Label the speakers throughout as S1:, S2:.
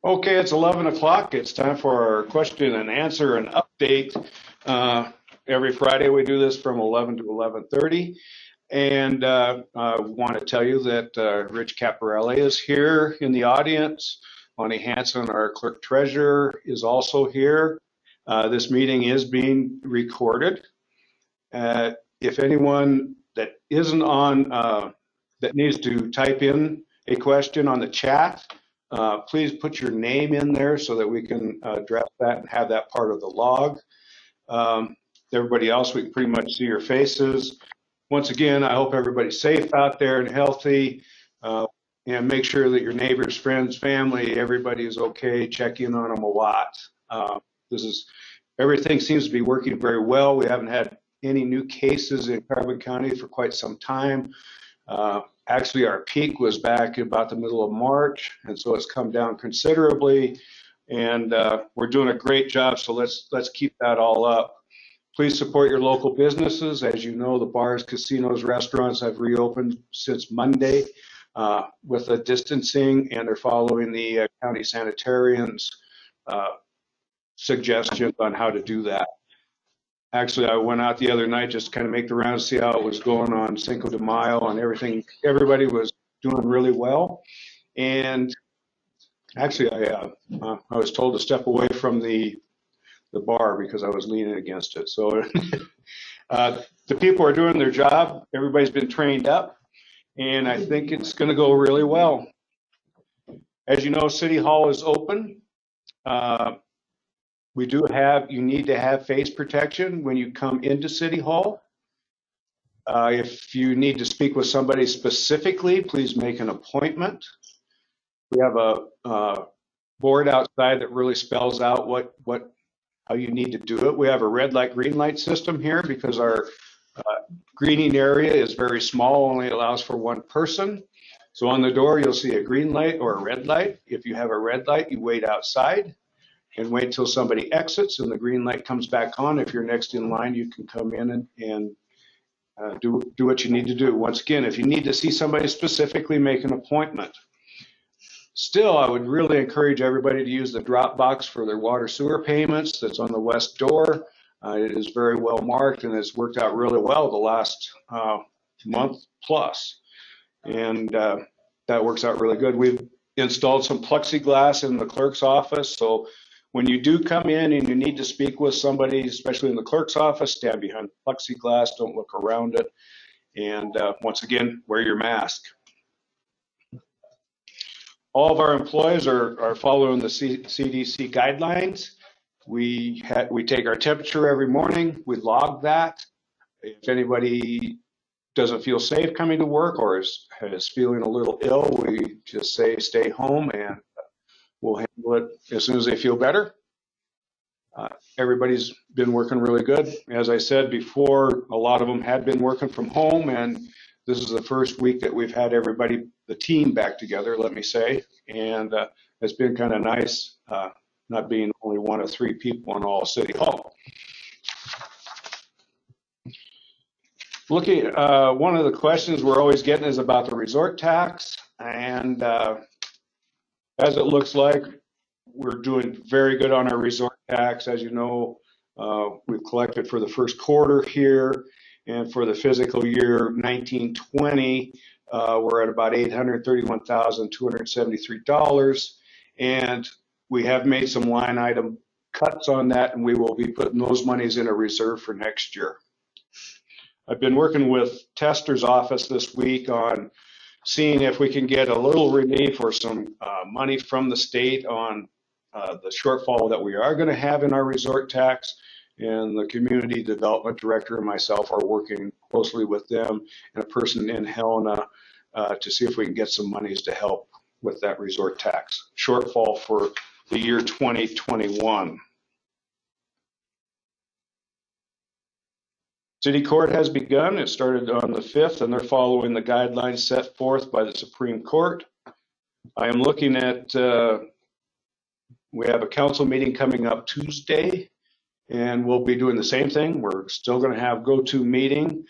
S1: Okay, it's 11 o'clock. It's time for our question and answer and update. Every Friday we do this from 11 to 11:30. And I want to tell you that Rich Caparelli is here in the audience. Lonnie Hanson, our clerk treasurer, is also here. This meeting is being recorded. If anyone that isn't on, that needs to type in a question on the chat, please put your name in there so that we can address that and have that part of the log. Everybody else, we can pretty much see your faces. Once again, I hope everybody's safe out there and healthy. And make sure that your neighbors, friends, family, everybody is okay. Check in on them a lot. Everything seems to be working very well. We haven't had any new cases in Carbon County for quite some time. Actually, our peak was back about the middle of March, and so it's come down considerably. And we're doing a great job. So let's keep that all up. Please support your local businesses. As you know, the bars, casinos, restaurants have reopened since Monday with the distancing, and they're following the county sanitarians' suggestions on how to do that. Actually, I went out the other night just to kind of make the rounds, see how it was going on Cinco de Mayo and everything. Everybody was doing really well. And actually, I was told to step away from the bar because I was leaning against it. So the people are doing their job. Everybody's been trained up, and I think it's going to go really well. As you know, City Hall is open. You need to have face protection when you come into City Hall. If you need to speak with somebody specifically, please make an appointment. We have a board outside that really spells out how you need to do it. We have a red light, green light system here because our greening area is very small, only allows for one person. So on the door, you'll see a green light or a red light. If you have a red light, you wait outside and wait till somebody exits and the green light comes back on. If you're next in line, you can come in and do what you need to do. Once again, if you need to see somebody specifically, make an appointment. Still, I would really encourage everybody to use the drop box for their water sewer payments that's on the west door. It is very well marked and it's worked out really well the last month plus. And that works out really good. We've installed some plexiglass in the clerk's office. So when you do come in and you need to speak with somebody, especially in the clerk's office, stand behind the plexiglass, don't look around it. And once again, wear your mask. All of our employees are following the CDC guidelines. We take our temperature every morning. We log that. If anybody doesn't feel safe coming to work or is feeling a little ill, we just say stay home and we'll handle it as soon as they feel better. Everybody's been working really good. As I said before, a lot of them had been working from home, and this is the first week that we've had everybody, the team, back together, let me say, and it's been kind of nice not being only one of three people in all City Hall. Looking, one of the questions we're always getting is about the resort tax, and as it looks like, we're doing very good on our resort tax. As you know, we've collected for the first quarter here, and for the fiscal year 1920, we're at about $831,273, and we have made some line item cuts on that, and we will be putting those monies in a reserve for next year. I've been working with Tester's office this week on seeing if we can get a little relief or some money from the state on the shortfall that we are going to have in our resort tax. And the community development director and myself are working closely with them and a person in Helena to see if we can get some monies to help with that resort tax shortfall for the year 2021. City Court has begun. It started on the 5th, and they're following the guidelines set forth by the Supreme Court. I am looking at, we have a council meeting coming up Tuesday, and we'll be doing the same thing. We're still going to have go-to meeting.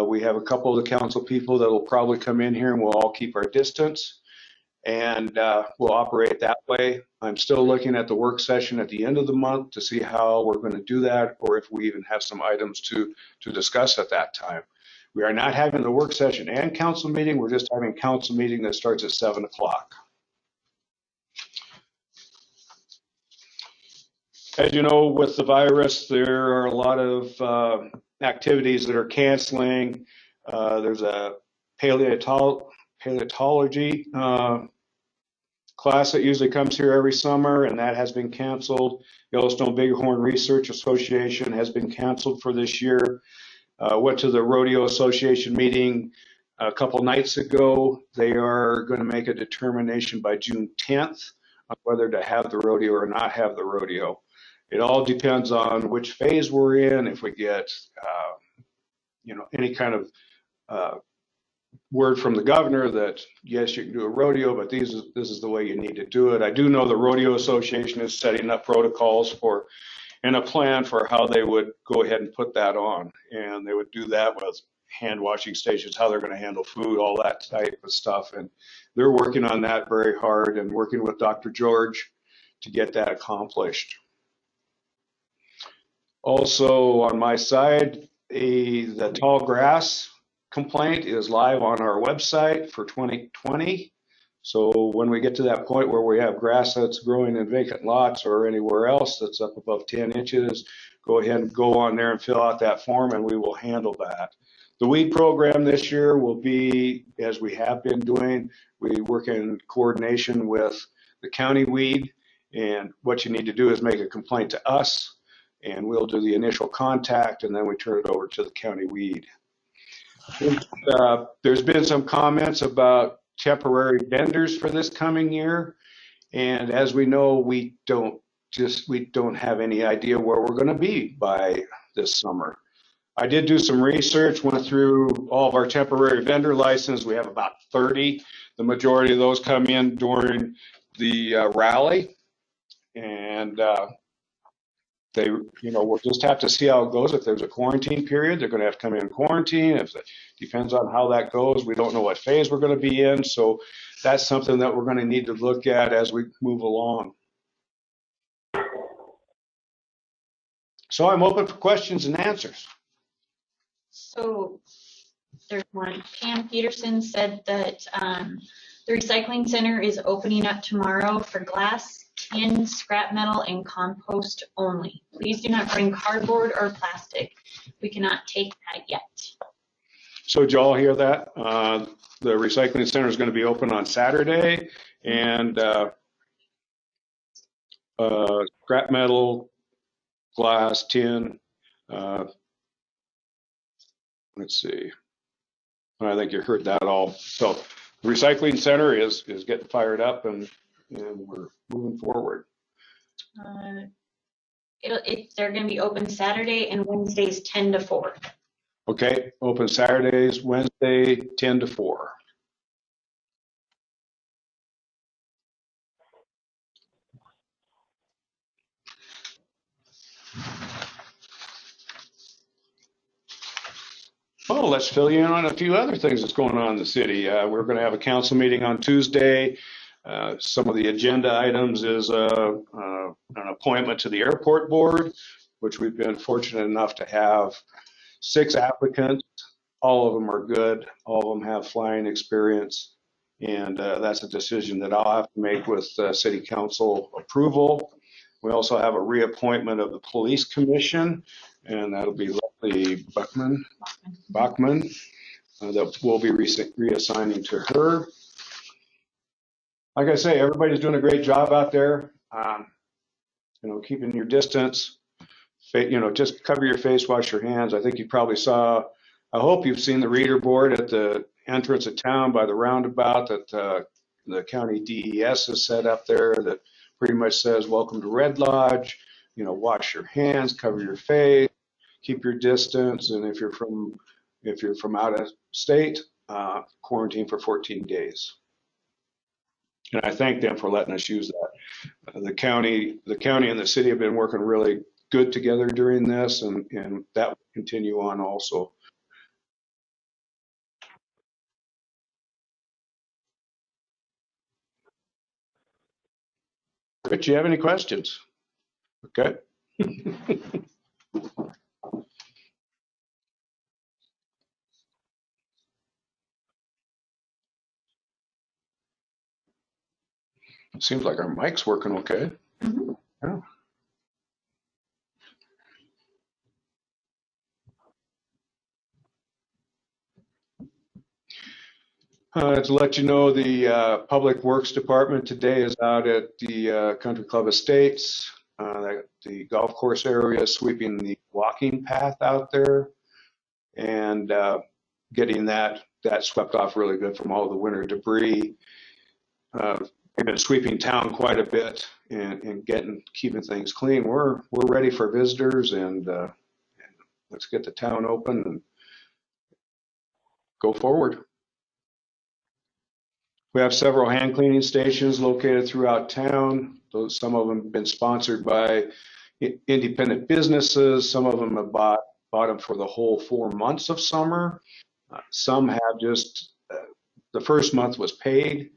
S1: We have a couple of the council people that will probably come in here, and we'll all keep our distance. and we'll operate that way. I'm still looking at the work session at the end of the month to see how we're going to do that, or if we even have some items to discuss at that time. We are not having the work session and council meeting. We're just having a council meeting that starts at 7 o'clock. As you know, with the virus, there are a lot of activities that are canceling. There's a paleontology class that usually comes here every summer, and that has been canceled. Yellowstone Bighorn Research Association has been canceled for this year. Went to the Rodeo Association meeting a couple nights ago. They are going to make a determination by June 10th on whether to have the rodeo or not have the rodeo. It all depends on which phase we're in. If we get, any kind of word from the governor that yes, you can do a rodeo, but this is the way you need to do it. I do know the Rodeo Association is setting up protocols and a plan for how they would go ahead and put that on, and they would do that with hand washing stations, how they're going to handle food, all that type of stuff, and they're working on that very hard and working with Dr. George to get that accomplished. Also on my side, the tall grass complaint is live on our website for 2020. So when we get to that point where we have grass that's growing in vacant lots or anywhere else that's up above 10 inches, go ahead and go on there and fill out that form, and we will handle that. The weed program this year will be, as we have been doing, we work in coordination with the county weed, and what you need to do is make a complaint to us, and we'll do the initial contact, and then we turn it over to the county weed. There's been some comments about temporary vendors for this coming year, and as we know, we don't have any idea where we're going to be by this summer. I did do some research, went through all of our temporary vendor licenses. We have about 30. The majority of those come in during the rally, and we'll just have to see how it goes. If there's a quarantine period, they're going to have to come in quarantine. Depends on how that goes. We don't know what phase we're going to be in, so that's something that we're going to need to look at as we move along. So I'm open for questions and answers.
S2: So there's one. Pam Peterson said that the recycling center is opening up tomorrow for glass, tin, scrap metal, and compost only. Please do not bring cardboard or plastic. We cannot take that yet.
S1: So did you all hear that? The recycling center is going to be open on Saturday, and scrap metal, glass, tin, let's see. I think you heard that all. So the recycling center is getting fired up, and we're moving forward.
S2: They're going to be open Saturday and Wednesdays 10 to 4.
S1: Okay, open Saturdays, Wednesday, 10 to 4. Well, let's fill you in on a few other things that's going on in the city. We're going to have a council meeting on Tuesday. Some of the agenda items is an appointment to the airport board, which we've been fortunate enough to have 6 applicants. All of them are good. All of them have flying experience. And that's a decision that I'll have to make with city council approval. We also have a reappointment of the police commission, and that'll be Leslie Bachman that we'll be reassigning to her. Like I say, everybody's doing a great job out there. Keeping your distance. Just cover your face, wash your hands. I think you probably saw. I hope you've seen the reader board at the entrance of town by the roundabout that the county DES has set up there that pretty much says, "Welcome to Red Lodge." Wash your hands, cover your face, keep your distance, and if you're from out of state, quarantine for 14 days. And I thank them for letting us use that. The county and the city have been working really good together during this, and that will continue on also. Rich, you have any questions? Okay. Seems like our mic's working okay.
S2: Mhm.
S1: Yeah. To let you know, the Public Works Department today is out at the Country Club Estates, the golf course area, sweeping the walking path out there and getting that swept off really good from all the winter debris. We've been sweeping town quite a bit and keeping things clean. We're ready for visitors and let's get the town open and go forward. We have several hand cleaning stations located throughout town. Some of them have been sponsored by independent businesses. Some of them have bought them for the whole 4 months of summer. Some have just, the first month was paid.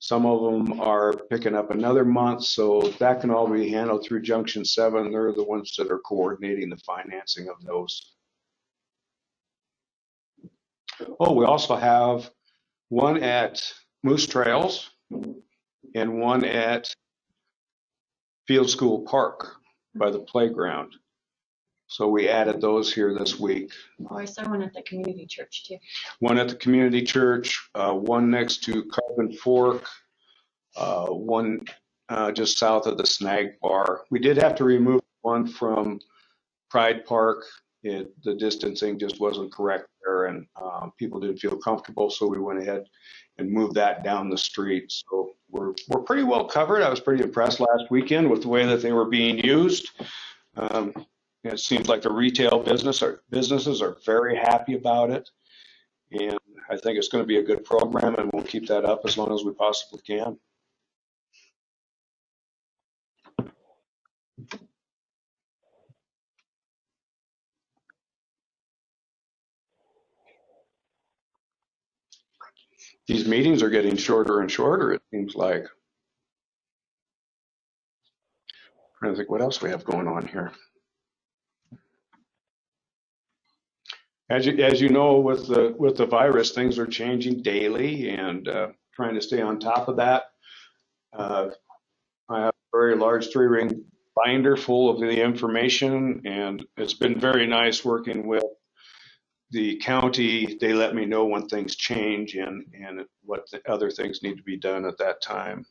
S1: Some of them are picking up another month. So that can all be handled through Junction 7. They're the ones that are coordinating the financing of those. Oh, we also have one at Moose Trails and one at Field School Park by the playground. So we added those here this week.
S2: Oh, I saw one at the community church too.
S1: One at the community church, one next to Carbon Fork, one just south of the Snag Bar. We did have to remove one from Pride Park. The distancing just wasn't correct there, and people didn't feel comfortable, so we went ahead and moved that down the street. So we're pretty well covered. I was pretty impressed last weekend with the way that they were being used. It seems like the retail businesses are very happy about it, and I think it's going to be a good program, and we'll keep that up as long as we possibly can. These meetings are getting shorter and shorter, it seems like. I'm trying to think what else we have going on here. As you know, with the virus, things are changing daily, and trying to stay on top of that. I have a very large 3-ring binder full of the information, and it's been very nice working with the county. They let me know when things change and what the other things need to be done at that time.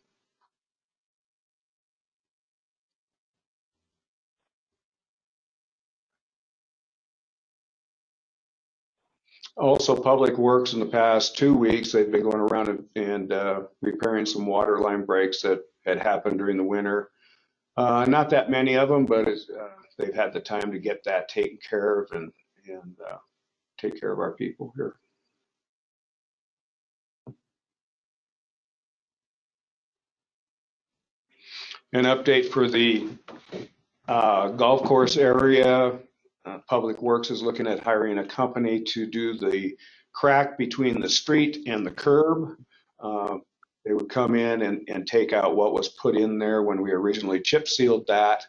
S1: Also, Public Works in the past 2 weeks, they've been going around and repairing some water line breaks that had happened during the winter. Not that many of them, but they've had the time to get that taken care of and take care of our people here. An update for the golf course area. Public Works is looking at hiring a company to do the crack between the street and the curb. They would come in and take out what was put in there when we originally chip sealed that,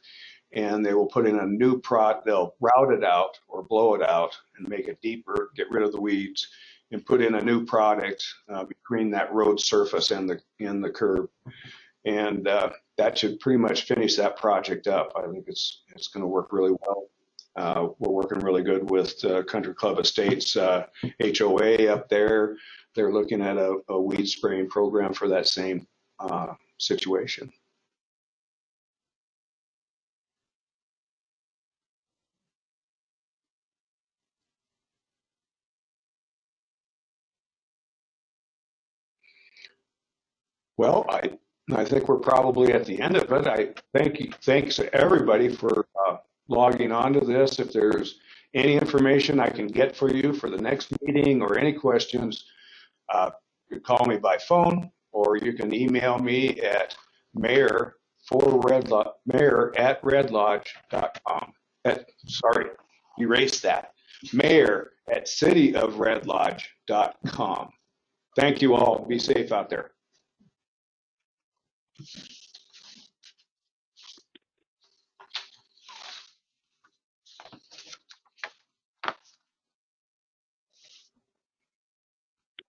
S1: and they will put in a new they'll route it out or blow it out and make it deeper, get rid of the weeds, and put in a new product between that road surface and the curb. And that should pretty much finish that project up. I think it's going to work really well. We're working really good with Country Club Estates HOA up there. They're looking at a weed spraying program for that same situation. Well, I think we're probably at the end of it. Thanks to everybody for logging on to this. If there's any information I can get for you for the next meeting or any questions, you can call me by phone or you can email me at mayor@redlodge.com. Sorry, erase that. mayor@cityofredlodge.com. Thank you all. Be safe out there.